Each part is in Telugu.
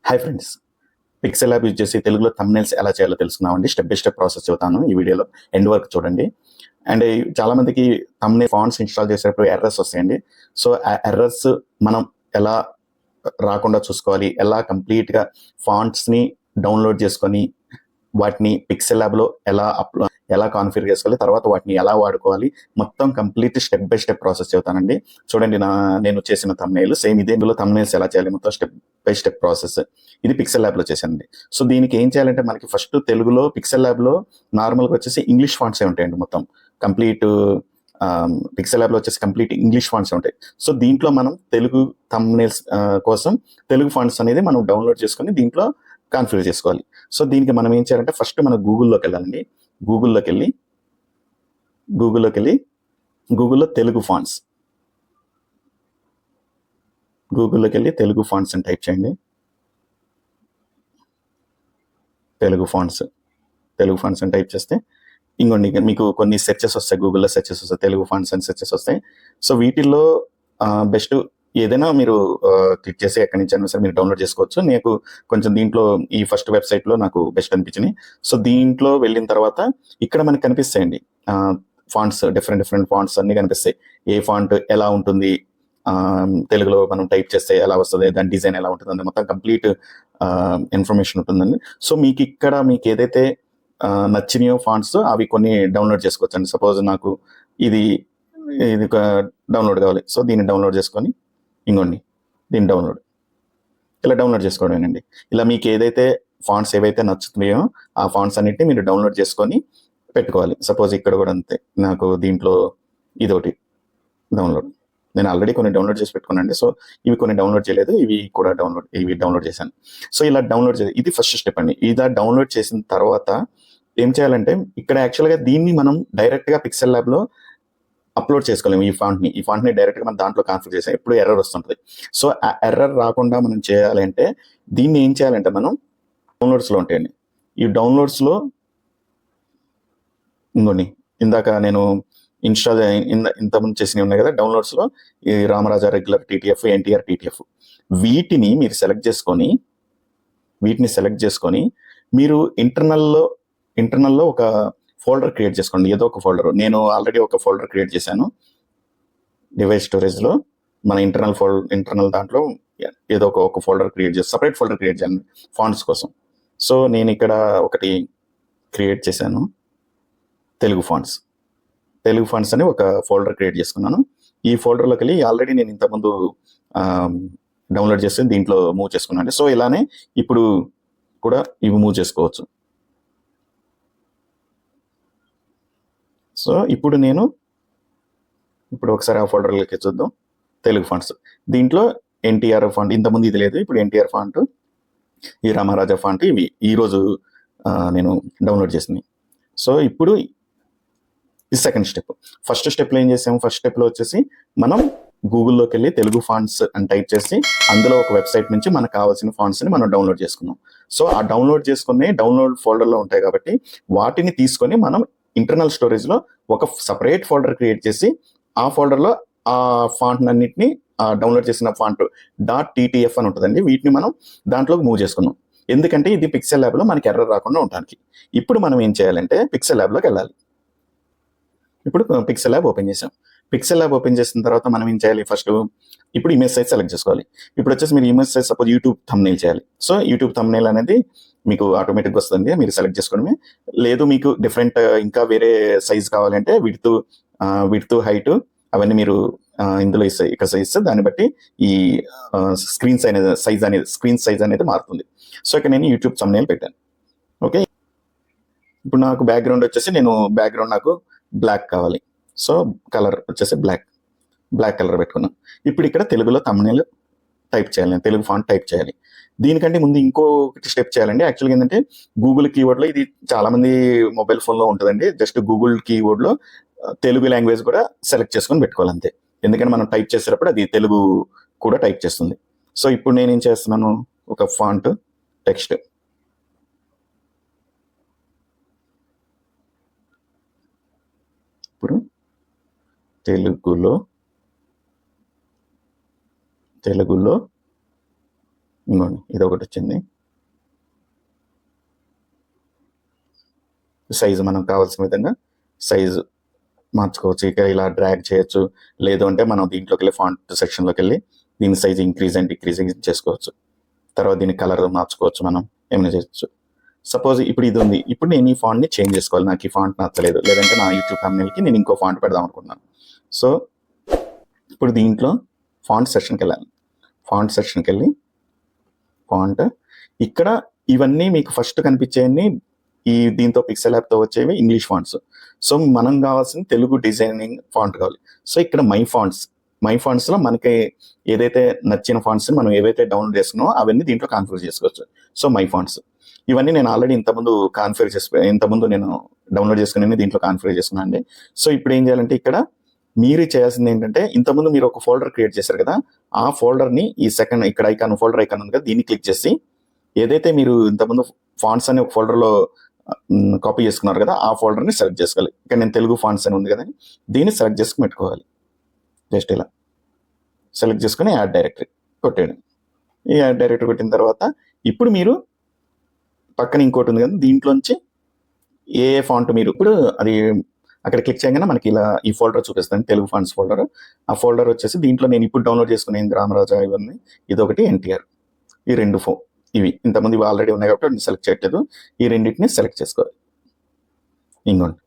Hi friends, pixel app use చేసి తెలుగులో థంబ్నెయిల్స్ ఎలా చేయాలో తెలుసుకున్నామండి. స్టెప్ బై స్టెప్ ప్రాసెస్ చెబుతాను ఈ వీడియోలో. ఎండ్ వరకు చూడండి. అండ్ చాలా మందికి థంబ్నెయిల్ ఫాంట్స్ ఇన్స్టాల్ చేసేటప్పుడు ఎర్రర్స్ వస్తాయండి. సో ఆ ఎర్రర్స్ మనం ఎలా రాకుండా చూసుకోవాలి, ఎలా కంప్లీట్గా ఫాంట్స్ని డౌన్లోడ్ చేసుకొని వాటిని పిక్సెల్ ల్యాబ్లో ఎలా కాన్ఫిగర్ చేసుకోవాలి, తర్వాత వాటిని ఎలా వాడుకోవాలి, మొత్తం complete step by step process చెబుతానండి. చూడండి, నేను చేసిన థంబ్నెయిల్ సేమ్ ఇదే. ఇందులో థంబ్నెయిల్స్ ఎలా చేయాలి మొత్తం స్టెప్ బై స్టెప్ ప్రాసెస్ ఇది పిక్సెల్ ల్యాబ్లో చేశానండి. సో దీనికి ఏం చేయాలంటే మనకి ఫస్ట్ తెలుగులో పిక్సెల్ ల్యాబ్లో నార్మల్గా వచ్చేసి ఇంగ్లీష్ ఫాంట్సే ఉంటాయండి. మొత్తం కంప్లీట్ పిక్సెల్ ల్యాబ్లో వచ్చేసి కంప్లీట్ ఇంగ్లీష్ ఫాంట్స్ ఉంటాయి. సో దీంట్లో మనం తెలుగు థంబ్నెయిల్స్ కోసం తెలుగు ఫాంట్స్ అనేది మనం డౌన్లోడ్ చేసుకొని దీంట్లో కాన్ఫిగర్ చేసుకోవాలి. సో దీనికి మనం ఏం చేయాలంటే ఫస్ట్ మనం గూగుల్లోకి వెళ్ళాలండి. గూగుల్లోకి వెళ్ళి గూగుల్లో తెలుగు ఫాంట్స్ అని టైప్ చేయండి. తెలుగు ఫాంట్స్ అని టైప్ చేస్తే ఇంకోండి మీకు కొన్ని సెర్చెస్ వస్తాయి, గూగుల్లో సెర్చెస్ వస్తాయి, తెలుగు ఫాంట్స్ అని సెర్చెస్ వస్తాయి. సో వీటిల్లో బెస్ట్ ఏదైనా మీరు క్లిక్ చేసి ఎక్కడి నుంచి అయినా సరే మీరు డౌన్లోడ్ చేసుకోవచ్చు. నాకు కొంచెం దీంట్లో ఈ ఫస్ట్ వెబ్సైట్లో నాకు బెస్ట్ అనిపించినాయి. సో దీంట్లో వెళ్ళిన తర్వాత ఇక్కడ మనకి కనిపిస్తాయండి ఫాంట్స్, డిఫరెంట్ ఫాంట్స్ అన్నీ కనిపిస్తాయి. ఏ ఫాంట్ ఎలా ఉంటుంది, తెలుగులో మనం టైప్ చేస్తే ఎలా వస్తుంది, దాని డిజైన్ ఎలా ఉంటుంది, మొత్తం కంప్లీట్ ఇన్ఫర్మేషన్ ఉంటుందండి. సో మీకు ఏదైతే నచ్చినాయో ఫాంట్స్ అవి కొన్ని డౌన్లోడ్ చేసుకోవచ్చు అండి. సపోజ్ నాకు ఇది డౌన్లోడ్ కావాలి. సో దీన్ని డౌన్లోడ్ చేసుకొని ఇంకోండి దీన్ని ఇలా డౌన్లోడ్ చేసుకోవడమేనండి. ఇలా మీకు ఏదైతే ఫాంట్స్ ఏవైతే నచ్చుతున్నాయో ఆ ఫాంట్స్ అన్నిటిని మీరు డౌన్లోడ్ చేసుకొని పెట్టుకోవాలి. సపోజ్ ఇక్కడ కూడా అంతే, నాకు దీంట్లో ఇదొకటి డౌన్లోడ్, నేను ఆల్రెడీ కొన్ని డౌన్లోడ్ చేసి పెట్టుకున్నానండి. సో ఇవి కొన్ని డౌన్లోడ్ చేయలేదు, ఇవి డౌన్లోడ్ చేశాను. సో ఇలా డౌన్లోడ్ చేసి ఇది ఫస్ట్ స్టెప్ అండి. ఇలా డౌన్లోడ్ చేసిన తర్వాత ఏం చేయాలంటే ఇక్కడ యాక్చువల్గా దీన్ని మనం డైరెక్ట్గా పిక్సెల్ ల్యాబ్లో అప్లోడ్ చేసుకోలేము. ఈ ఫాంట్ని డైరెక్ట్గా మనం దాంట్లో కాన్ఫిగర్ చేసాం, ఎప్పుడు ఎర్రర్ వస్తుంటుంది. సో ఆ ఎర్రర్ రాకుండా మనం చేయాలంటే దీన్ని ఏం చేయాలంటే మనం డౌన్లోడ్స్లో ఉంటాయండి. ఈ డౌన్లోడ్స్లో ఇంకోండి ఇందాక నేను ఇంతకుముందు చేసినవి ఉన్నాయి కదా, డౌన్లోడ్స్లో ఈ Ramaraja regular TTF, NTR TTF వీటిని మీరు సెలెక్ట్ చేసుకొని మీరు ఇంటర్నల్లో ఒక ఫోల్డర్ క్రియేట్ చేసుకోండి. ఏదో ఒక ఫోల్డర్, నేను ఆల్రెడీ ఒక ఫోల్డర్ క్రియేట్ చేశాను డివైస్ స్టోరేజ్లో. మన ఇంటర్నల్ దాంట్లో ఏదో ఒక ఫోల్డర్ క్రియేట్ చేసి సపరేట్ ఫోల్డర్ క్రియేట్ చేయాలి ఫాంట్స్ కోసం. సో నేను ఇక్కడ ఒకటి క్రియేట్ చేశాను, తెలుగు ఫాంట్స్ అని ఒక ఫోల్డర్ క్రియేట్ చేసుకున్నాను. ఈ ఫోల్డర్లోకి వెళ్ళి ఆల్రెడీ నేను ఇంతకుముందు డౌన్లోడ్ చేసి దీంట్లో మూవ్ చేసుకున్నాను. సో ఇలానే ఇప్పుడు కూడా ఇవి మూవ్ చేసుకోవచ్చు. సో ఇప్పుడు ఒకసారి ఆ ఫోల్డర్లోకి చూద్దాం. తెలుగు ఫాంట్స్ దీంట్లో ఎన్టీఆర్ ఫాంట్, ఇంతకుముందు ఇది లేదు, ఇప్పుడు ఎన్టీఆర్ ఫాంట్, ఈ రామరాజా ఫాంట్, ఇవి ఈరోజు నేను డౌన్లోడ్ చేసింది. సో ఇప్పుడు ఇది సెకండ్ స్టెప్. ఫస్ట్ స్టెప్లో ఏం చేసాము, ఫస్ట్ స్టెప్లో వచ్చేసి మనం గూగుల్లోకి వెళ్ళి తెలుగు ఫాంట్స్ అని టైప్ చేసి అందులో ఒక వెబ్సైట్ నుంచి మనకు కావాల్సిన ఫాంట్స్ని మనం డౌన్లోడ్ చేసుకున్నాం. సో ఆ డౌన్లోడ్ ఫోల్డర్లో ఉంటాయి కాబట్టి వాటిని తీసుకొని మనం ఇంటర్నల్ స్టోరేజ్లో ఒక సపరేట్ ఫోల్డర్ క్రియేట్ చేసి ఆ ఫోల్డర్లో ఆ ఫాంట్ అన్నింటినీ డౌన్లోడ్ చేసిన ఫాంట్ .ttf అని ఉంటుందండి. వీటిని మనం దాంట్లోకి మూవ్ చేసుకున్నాం. ఎందుకంటే ఇది పిక్సెల్ ల్యాబ్లో మనకి ఎర్రర్ రాకుండా ఉండడానికి. ఇప్పుడు మనం ఏం చేయాలంటే పిక్సెల్ ల్యాబ్లోకి వెళ్ళాలి. ఇప్పుడు పిక్సెల్ ల్యాబ్ ఓపెన్ చేసాం. పిక్సెల్ ల్యాబ్ ఓపెన్ చేసిన తర్వాత మనం ఏం చేయాలి, ఫస్ట్ ఇప్పుడు ఇమేజ్ సైజ్ సెలెక్ట్ చేసుకోవాలి. ఇప్పుడు వచ్చేసి మీరు image size suppose YouTube thumbnail చేయాలి. సో యూట్యూబ్ థంబ్నెయిల్ అనేది మీకు ఆటోమేటిక్గా వస్తుంది, మీరు సెలెక్ట్ చేసుకోవడమే. లేదు మీకు డిఫరెంట్ ఇంకా వేరే సైజ్ కావాలంటే విడ్త్ హైట్ అవన్నీ మీరు ఇందులో ఇస్తాయి, ఇక్కడ ఇస్తే దాన్ని బట్టి ఈ స్క్రీన్ సైజ్ అనేది మారుతుంది. సో ఇక్కడ నేను యూట్యూబ్ థంబ్నెయిల్ పెట్టాను. ఓకే, ఇప్పుడు నాకు బ్యాక్గ్రౌండ్ వచ్చేసి నాకు బ్లాక్ కావాలి. సో కలర్ వచ్చేసి బ్లాక్ కలర్ పెట్టుకున్నాను. ఇప్పుడు ఇక్కడ తెలుగులో థంబ్నెయిల్ టైప్ చేయాలి, నేను తెలుగు ఫాంట్ టైప్ చేయాలి. దీనికంటే ముందు ఇంకొకటి స్టెప్ చేయాలండి. యాక్చువల్గా ఏంటంటే గూగుల్ కీవర్డ్లో ఇది చాలామంది మొబైల్ ఫోన్లో ఉంటుందండి. జస్ట్ గూగుల్ కీవర్డ్లో తెలుగు లాంగ్వేజ్ కూడా సెలెక్ట్ చేసుకొని పెట్టుకోవాలి అంతే. ఎందుకంటే మనం టైప్ చేసేటప్పుడు అది తెలుగు కూడా టైప్ చేస్తుంది. సో ఇప్పుడు నేను ఏం చేస్తున్నాను, ఒక ఫాంట్ టెక్స్ట్, ఇప్పుడు తెలుగులో ఇంకోండి ఇది ఒకటి వచ్చింది. సైజు మనం కావాల్సిన విధంగా సైజు మార్చుకోవచ్చు. ఇక ఇలా డ్రాగ్ చేయొచ్చు. లేదు అంటే మనం దీంట్లోకి వెళ్ళి ఫాంట్ సెక్షన్లోకి వెళ్ళి దీని సైజ్ ఇంక్రీజ్ అండ్ డిక్రీజింగ్ చేసుకోవచ్చు. తర్వాత దీని కలర్ మార్చుకోవచ్చు, మనం ఏమైనా చేయొచ్చు. సపోజ్ ఇప్పుడు ఇది ఉంది, ఇప్పుడు నేను ఈ ఫాంట్ని చేంజ్ చేసుకోవాలి, నాకు ఈ ఫాంట్ నచ్చలేదు, లేదంటే నా యూట్యూబ్ థంబ్నెయిల్కి నేను ఇంకో ఫాంట్ పెడదాం అనుకుంటున్నాను. సో ఇప్పుడు దీంట్లో ఫాంట్ సెక్షన్కి వెళ్ళాలి. ఫాంట్ సెక్షన్కి వెళ్ళి ఫాంట్, ఇక్కడ ఇవన్నీ మీకు ఫస్ట్ కనిపించేవన్నీ దీంతో పిక్సెల్ యాప్తో వచ్చేవి ఇంగ్లీష్ ఫాంట్స్. సో మనం కావాల్సిన తెలుగు డిజైనింగ్ ఫాంట్ కావాలి. సో ఇక్కడ మై ఫాంట్స్లో మనకి ఏదైతే నచ్చిన ఫాంట్స్ని మనం ఏవైతే డౌన్లోడ్ చేసుకున్నామో అవన్నీ దీంట్లో కాన్ఫిగర్ చేసుకోవచ్చు. సో మై ఫాంట్స్ ఇవన్నీ నేను ఆల్రెడీ ఇంతకుముందు నేను డౌన్లోడ్ చేసుకుని దీంట్లో కాన్ఫిగర్ చేసుకున్నాను అండి. సో ఇప్పుడు ఏం చేయాలంటే ఇక్కడ మీరు చేయాల్సింది ఏంటంటే, ఇంతకుముందు మీరు ఒక ఫోల్డర్ క్రియేట్ చేశారు కదా, ఆ ఫోల్డర్ని ఈ సెకండ్ ఇక్కడ ఫోల్డర్ ఐకాన్ ఉంది కదా, దీన్ని క్లిక్ చేసి ఏదైతే మీరు ఇంతకుముందు ఫాంట్స్ అనే ఒక ఫోల్డర్లో కాపీ చేసుకున్నారు కదా, ఆ ఫోల్డర్ని సెలెక్ట్ చేసుకోవాలి. ఇక్కడ నేను తెలుగు ఫాంట్స్ అని ఉంది కదా, దీన్ని సెలెక్ట్ చేసుకుని పెట్టుకోవాలి. జస్ట్ ఇలా సెలెక్ట్ చేసుకుని యాడ్ డైరెక్టరీ కొట్టేయండి. ఈ యాడ్ డైరెక్టరీ కొట్టిన తర్వాత ఇప్పుడు మీరు పక్కన ఇంకోటి ఉంది కదా, దీంట్లోంచి ఏ ఫాంట్ మీరు ఇప్పుడు అది అక్కడ క్లిక్ చేయగానే మనకి ఇలా ఈ ఫోల్డర్ చూపిస్తాను, తెలుగు ఫాంట్స్ ఫోల్డర్. ఆ ఫోల్డర్ వచ్చేసి దీంట్లో నేను ఇప్పుడు డౌన్లోడ్ చేసుకునేది రామరాజా ఇవన్నీ, ఇదొకటి ఎన్టీఆర్. ఈ రెండు ఇవి ఇంతమంది ఇవి ఆల్రెడీ ఉన్నాయి కాబట్టి సెలెక్ట్ చేయట్లేదు. ఈ రెండింటిని సెలెక్ట్ చేసుకోవాలి. ఇంకోండి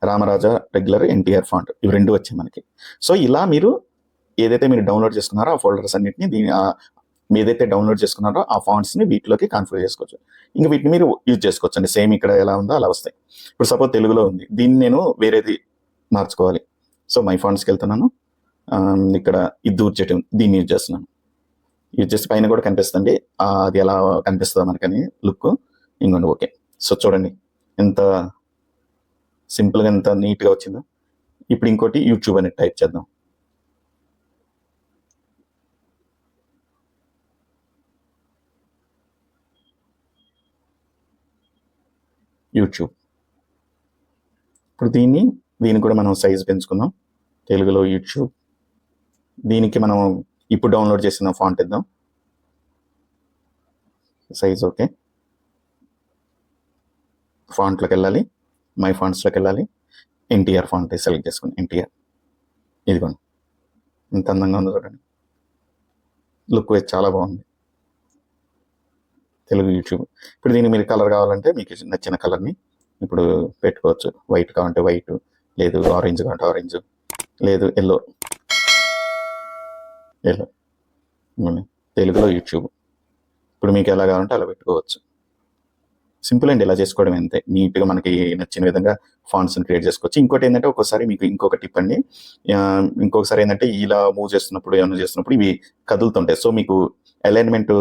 రామరాజా రెగ్యులర్, ఎన్టీఆర్ ఫాంట్, ఇవి రెండు వచ్చాయి మనకి. సో ఇలా మీరు ఏదైతే మీరు డౌన్లోడ్ చేసుకున్నారో ఆ ఫోల్డర్స్ అన్నింటినీ ఏదైతే డౌన్లోడ్ చేసుకున్నారో ఆ ఫాంట్స్ని వీటిలోకి కాన్ఫిగర్ చేసుకోవచ్చు. ఇంకా వీటిని మీరు యూజ్ చేసుకోవచ్చు అండి. సేమ్ ఇక్కడ ఎలా ఉందో అలా వస్తాయి. ఇప్పుడు సపోజ్ తెలుగులో ఉంది, దీన్ని నేను వేరేది మార్చుకోవాలి. సో మై ఫాంట్స్కి వెళ్తున్నాను, ఇక్కడ ఇది దూర్చేయటం, దీన్ని యూజ్ చేస్తున్నాను. యూజ్ చేసి పైన కూడా కనిపిస్తుంది, అది ఎలా కనిపిస్తుందో మనకని లుక్. ఇంకోండి ఓకే. సో చూడండి ఎంత సింపుల్గా, ఎంత నీట్గా వచ్చిందో. ఇప్పుడు ఇంకోటి యూట్యూబ్ అనేది టైప్ చేద్దాం. యూట్యూబ్. ఇప్పుడు దీన్ని కూడా మనం సైజ్ పెంచుకుందాం. తెలుగులో యూట్యూబ్, దీనికి మనం ఇప్పుడు డౌన్లోడ్ చేసిన ఫాంట్ ఇద్దాం. Size okay. ఫాంట్లోకి వెళ్ళాలి, మై ఫాంట్స్లోకి వెళ్ళాలి, ఎన్టీఆర్ ఫాంట్ సెలెక్ట్ చేసుకుని ఎన్టీఆర్. ఇదిగోండి ఎంత అందంగా ఉందో చూడండి, లుక్ చాలా బాగుంది. తెలుగు యూట్యూబ్. ఇప్పుడు దీన్ని మీరు కలర్ కావాలంటే మీకు నచ్చిన కలర్ని ఇప్పుడు పెట్టుకోవచ్చు. వైట్ కావాలంటే వైట్, లేదు ఆరెంజ్ కావాలంటే ఆరెంజ్, లేదు ఎల్లో. తెలుగులో యూట్యూబ్. ఇప్పుడు మీకు ఎలా కావాలంటే అలా పెట్టుకోవచ్చు. సింపుల్ అండి, ఇలా చేసుకోవడం అంతే. నీట్గా మనకి నచ్చిన విధంగా ఫాంట్స్ని క్రియేట్ చేసుకోవచ్చు. ఇంకోటి ఏంటంటే, ఒక్కోసారి మీకు ఇంకొక టిప్ అండి, ఇంకొకసారి ఏంటంటే ఇలా మూవ్ చేస్తున్నప్పుడు, ఏమైనా చేస్తున్నప్పుడు ఇవి కదులుతుంటాయి. సో మీకు అలైన్మెంట్